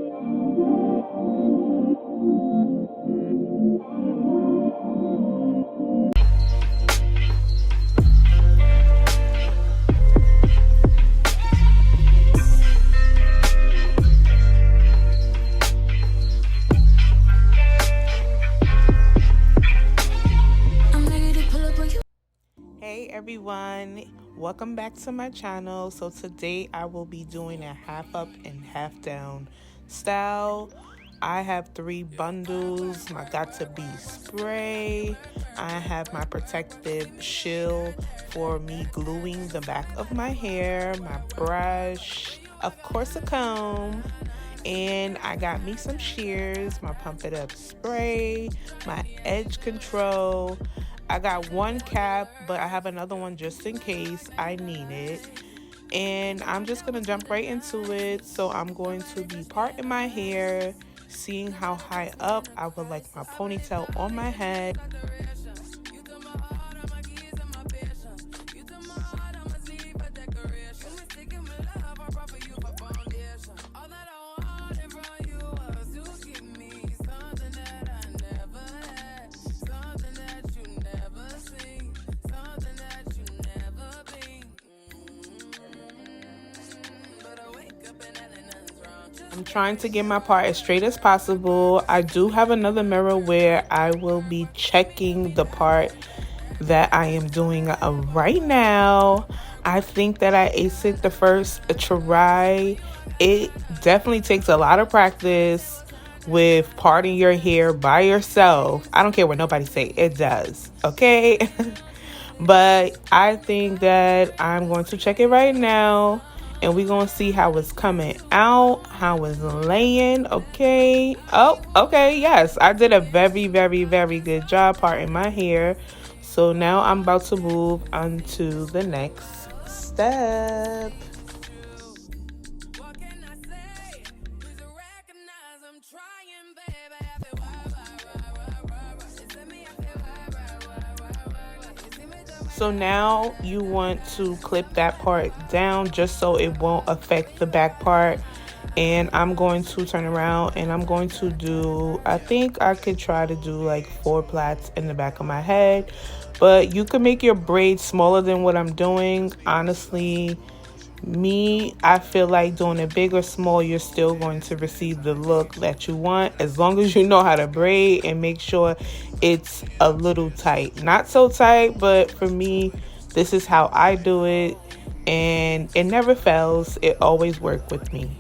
Hey everyone, welcome back to my channel. So today I will be doing a half up and half down style. I have 3 bundles, my Got To Be spray. I have my protective shield for me gluing the back of my hair, my brush, of course a comb, and I got me some shears, my Pump It Up spray, my edge control. I got 1 cap, but I have another one just in case I need it. And I'm just going to jump right into it. So I'm going to be parting my hair, seeing how high up I would like my ponytail on my head. I'm trying to get my part as straight as possible. I do have another mirror where I will be checking the part that I am doing right now. I think that I aced it the first try. It definitely takes a lot of practice with parting your hair by yourself. I don't care what nobody say, it does, okay? But I think that I'm going to check it right now. And we're going to see how it's coming out, how it's laying, okay? Oh, okay, yes. I did a very, very, very good job parting my hair. So now I'm about to move on to the next step. So now you want to clip that part down just so it won't affect the back part. And I'm going to turn around and I'm going to do, I think I could try to do like 4 plaits in the back of my head. But you can make your braids smaller than what I'm doing. Honestly, I feel like doing it big or small, you're still going to receive the look that you want, as long as you know how to braid and make sure it's a little tight. Not so tight, but for me, this is how I do it, and it never fails. It always works with me.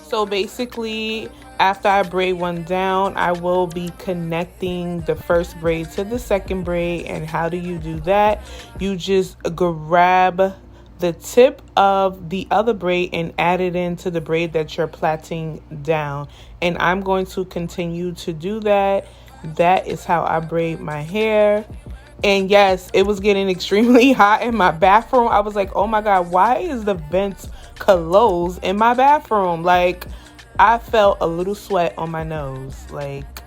So basically, after I braid one down, I will be connecting the first braid to the second braid. And how do you do that? You just grab the tip of the other braid and add it into the braid that you're plaiting down. And I'm going to continue to do that. That is how I braid my hair. And yes, it was getting extremely hot in my bathroom. I was like, oh my God, why is the vents closed in my bathroom? Like, I felt a little sweat on my nose. Like,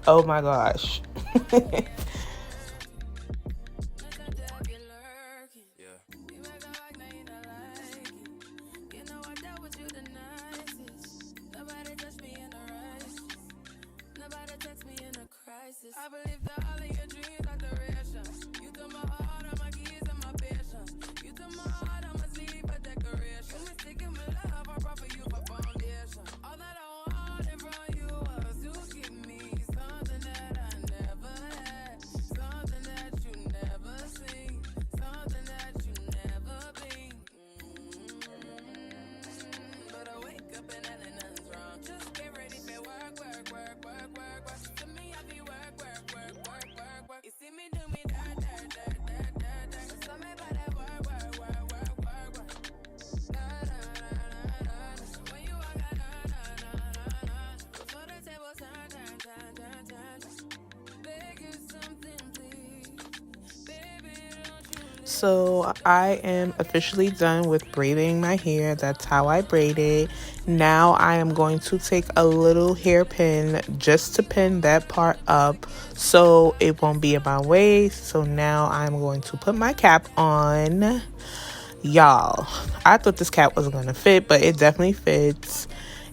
oh my gosh. So I am officially done with braiding my hair. That's how I braid it. Now I am going to take a little hairpin just to pin that part up so it won't be in my way. So now I'm going to put my cap on. Y'all, I thought this cap wasn't going to fit, but it definitely fits.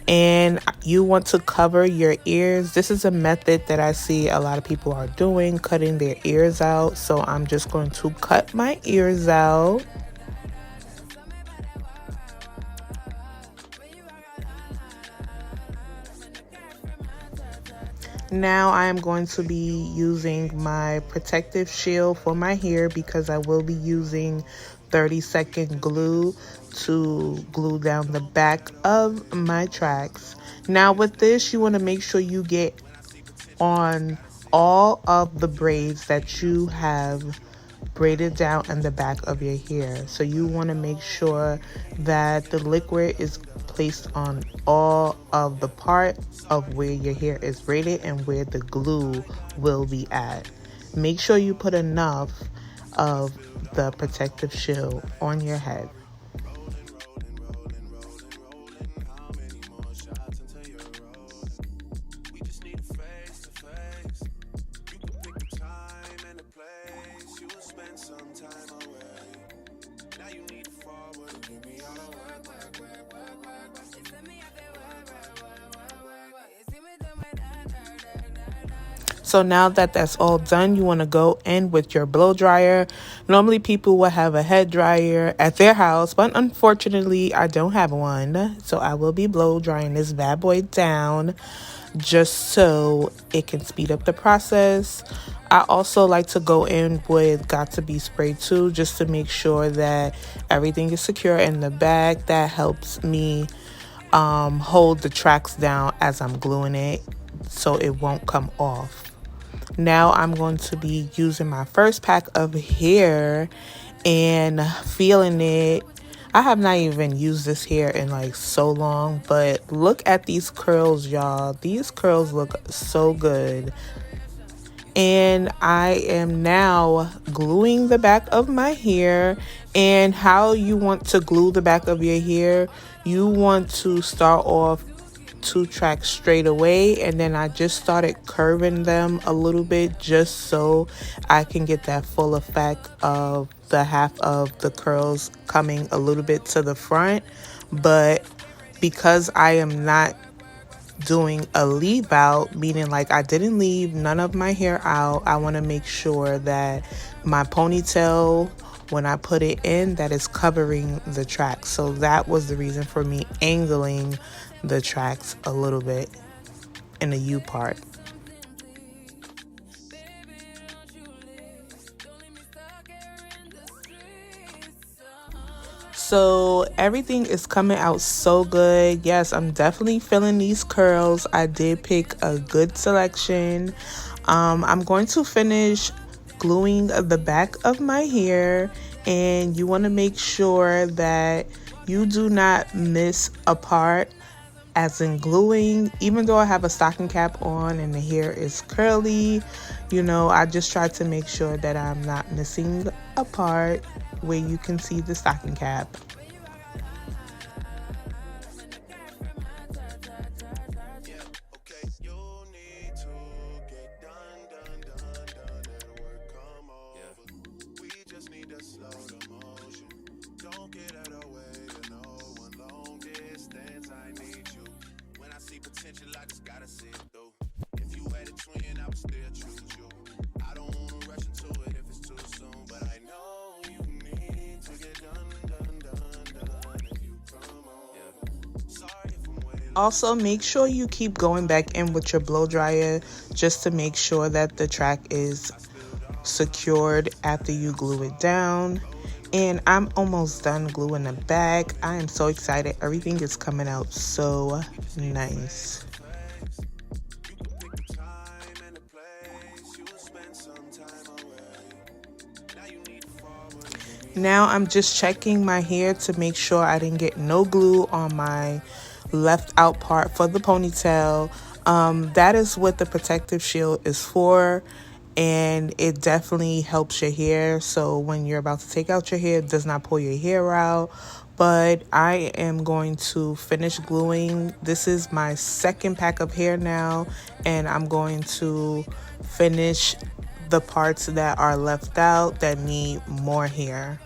And you want to cover your ears. This is a method that I see a lot of people are doing, cutting their ears out. So I'm just going to cut my ears out. Now I am going to be using my protective shield for my hair because I will be using 30-second glue to glue down the back of my tracks. Now with this, you want to make sure you get on all of the braids that you have braided down in the back of your hair. So you want to make sure that the liquid is placed on all of the part of where your hair is braided and where the glue will be at. Make sure you put enough of the protective shield on your head. So now that that's all done, you want to go in with your blow dryer. Normally people will have a head dryer at their house, but unfortunately I don't have one. So I will be blow drying this bad boy down just so it can speed up the process. I also like to go in with Got to Be spray too, just to make sure that everything is secure in the bag. That helps me hold the tracks down as I'm gluing it so it won't come off. Now I'm going to be using my first pack of hair and feeling it. I have not even used this hair in like so long, but look at these curls, y'all. These curls look so good. And I am now gluing the back of my hair. And how you want to glue the back of your hair, you want to start off 2 tracks straight away, and then I just started curving them a little bit just so I can get that full effect of the half of the curls coming a little bit to the front. But because I am not doing a leave out, meaning like I didn't leave none of my hair out, I want to make sure that my ponytail, when I put it in, that is covering the tracks. So that was the reason for me angling the tracks a little bit in the U part. So everything is coming out so good. Yes, I'm definitely feeling these curls. I did pick a good selection. I'm going to finish gluing the back of my hair, and you want to make sure that you do not miss a part as in gluing. Even though I have a stocking cap on and the hair is curly, you know, I just try to make sure that I'm not missing a part where you can see the stocking cap. Also, make sure you keep going back in with your blow dryer just to make sure that the track is secured after you glue it down. And I'm almost done gluing the back. I am so excited. Everything is coming out so nice. Now I'm just checking my hair to make sure I didn't get no glue on my left out part for the ponytail. That is what the protective shield is for. and it definitely helps your hair. So when you're about to take out your hair, it does not pull your hair out. But I am going to finish gluing. This is my second pack of hair now, and I'm going to finish the parts that are left out that need more hair.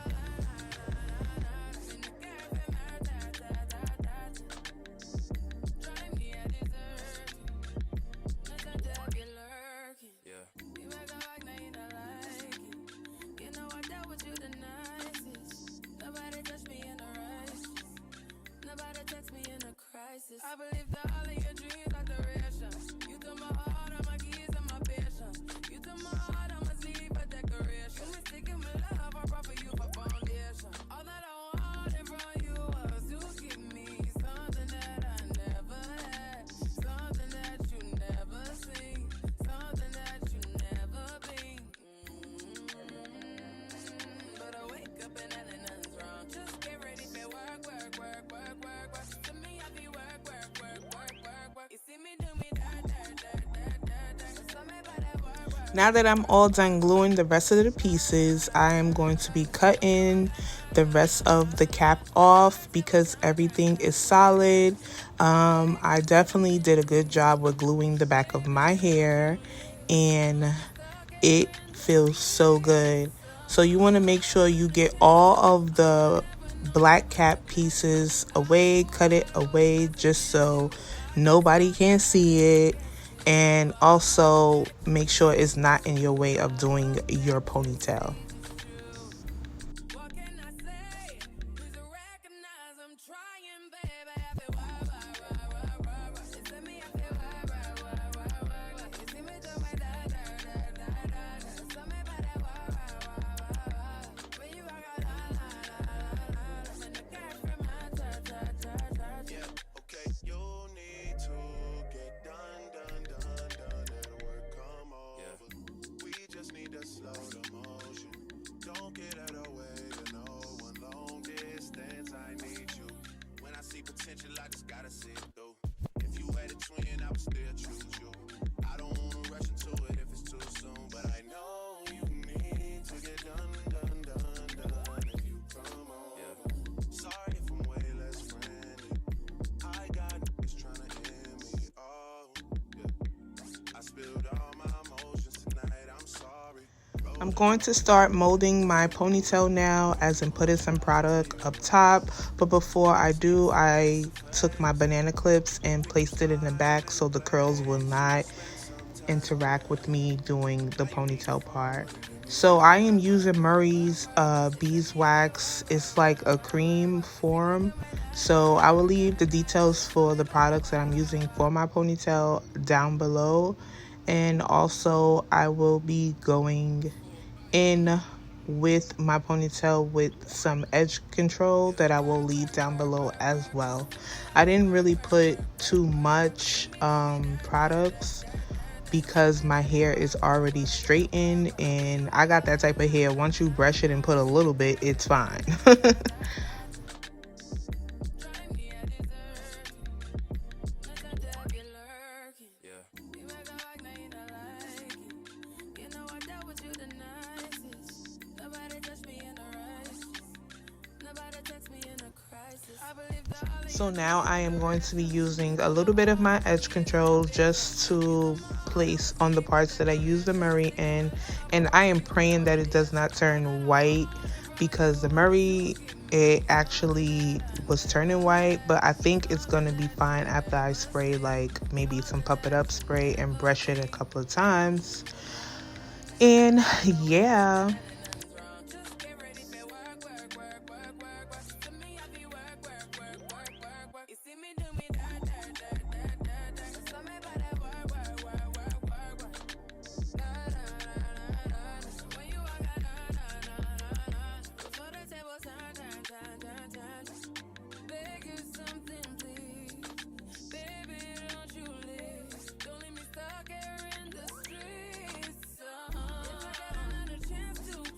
I believe that all of your dreams are duration. You took my heart, all my keys, and my patience. You took my heart, I must leave a decoration. You mistaken my love, I brought for you for foundation. All that I wanted from you was to give me something that I never had, something that you never seen, something that you never been. But I wake up and nothing's wrong. Just get ready for work, work, work, work, work, work. To me, I be work, work, work, work, work, work. You see me do me that, that, that, that, that, that. So me by that work, work. Now that I'm all done gluing the rest of the pieces, I am going to be cutting the rest of the cap off because everything is solid. I definitely did a good job with gluing the back of my hair, and it feels so good. So you want to make sure you get all of the black cap pieces away, cut it away just so nobody can see it, and also make sure it's not in your way of doing your ponytail. What can I say? Please recognize I'm trying, baby. I feel wah, wah, wah, wah, wah, wah. You see me, I feel wah, wah, wah, wah, wah, wah. You see me do my da, da, da, da, da, da. So me by that wah, wah, wah, wah, wah. When you walk out, la, la, la, la, la, la. When the cash from my ta, ta, ta, ta. Yeah, okay, you need to get done, done, done, done, and work come over. We just need to slow the motion. Don't get out of way to no one long distance. I need you. When I see potential, I just gotta see it through. If you had a twin, I would still choose you. I don't wanna rush into it if it's too soon, but I know you need to get done, done, done, done. If you come on, sorry if I'm way less friendly. I got niggas tryna end me. Oh, yeah. I spilled all my emotions tonight. I'm sorry. I'm going to start molding my ponytail now, as in putting some product up top. But before I do, I took my banana clips and placed it in the back so the curls will not interact with me doing the ponytail part. So I am using Murray's beeswax. It's like a cream form. So I will leave the details for the products that I'm using for my ponytail down below. And also I will be going in with my ponytail with some edge control that I will leave down below as well. I didn't really put too much products because my hair is already straightened, and I got that type of hair. Once you brush it and put a little bit, it's fine. So now I am going to be using a little bit of my edge control just to place on the parts that I use the Murray in. And I am praying that it does not turn white, because the Murray, it actually was turning white, but I think it's going to be fine after I spray like maybe some Puff It Up spray and brush it a couple of times. And yeah. Chance to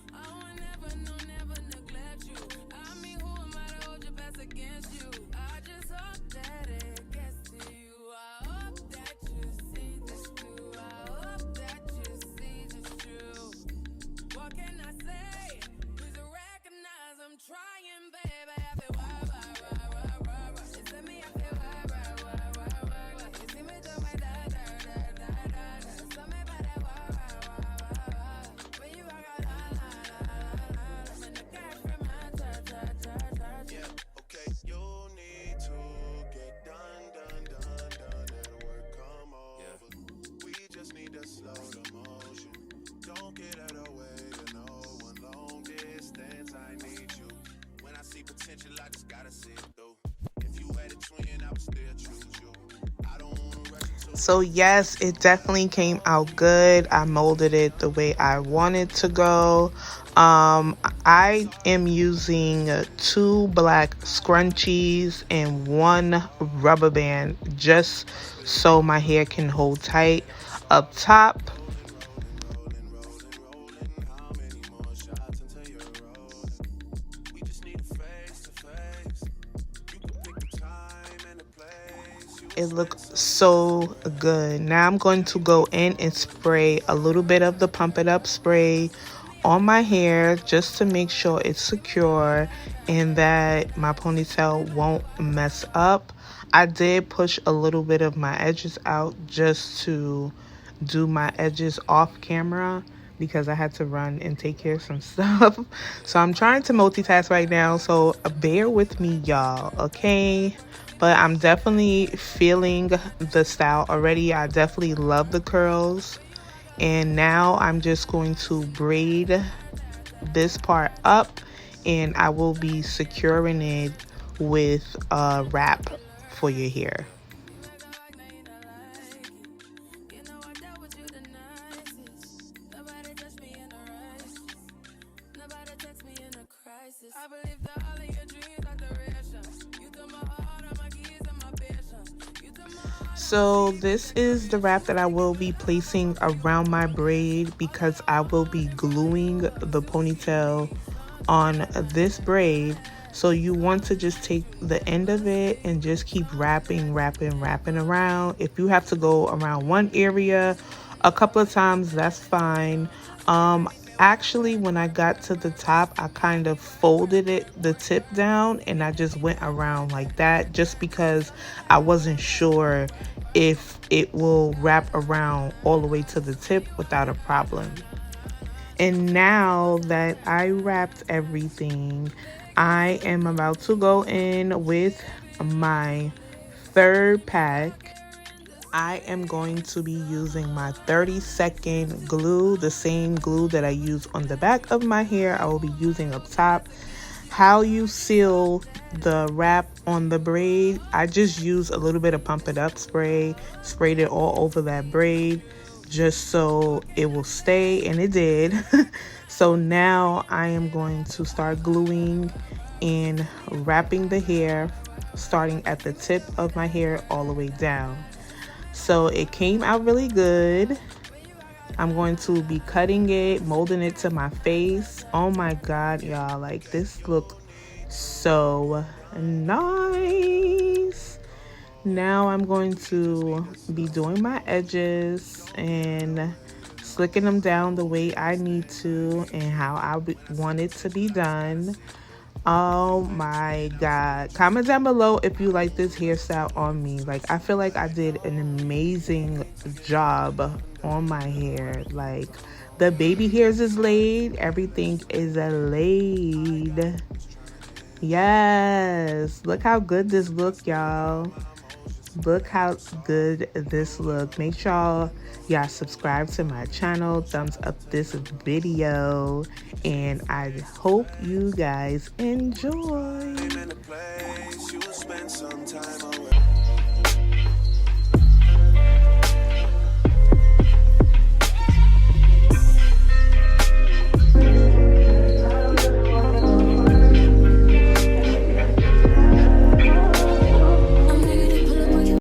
So yes, it definitely came out good. I molded it the way I wanted to go. I am using 2 black scrunchies and 1 rubber band just so my hair can hold tight. Up top, How many more shots until you're rolling? We just need a face to face. You can pick the time and the place. You will it spend looks some so good. Now I'm going to go in and spray a little bit of the Pump It Up spray on my hair just to make sure it's secure and that my ponytail won't mess up. I did push a little bit of my edges out just to do my edges off camera because I had to run and take care of some stuff. So I'm trying to multitask right now, so bear with me, y'all, okay? But I'm definitely feeling the style already. I definitely love the curls. And now I'm just going to braid this part up and I will be securing it with a wrap for your hair. You know I dealt with you the nicest. Nobody touched me in a rush. Nobody text me in a crisis. I believe that all of your dreams are duration. You took my heart, all my keys, and my patience. You took my heart. So this is the wrap that I will be placing around my braid because I will be gluing the ponytail on this braid. So you want to just take the end of it and just keep wrapping around. If you have to go around one area a couple of times, that's fine. Actually, when I got to the top, I kind of folded the tip down and I just went around like that just because I wasn't sure if it will wrap around all the way to the tip without a problem. And now that I wrapped everything, I am about to go in with my third pack. I am going to be using my 30-second glue, the same glue that I use on the back of my hair. I will be using up top. How you seal the wrap on the braid, I just used a little bit of Pump It Up spray, sprayed it all over that braid just so it will stay, and it did. So now I am going to start gluing and wrapping the hair, starting at the tip of my hair all the way down. So it came out really good. I'm going to be cutting it, molding it to my face. Oh my god, y'all, like this look so nice. Now I'm going to be doing my edges and slicking them down the way I need to and how I want it to be done. Oh my god, comment down below if you like this hairstyle on me. Like, I feel like I did an amazing job on my hair. Like, the baby hairs is laid, everything is laid. Yes, look how good this look, y'all. Look how good this look. Make sure y'all subscribe to my channel, thumbs up this video, and I hope you guys enjoy. in a place. You will spend some time away.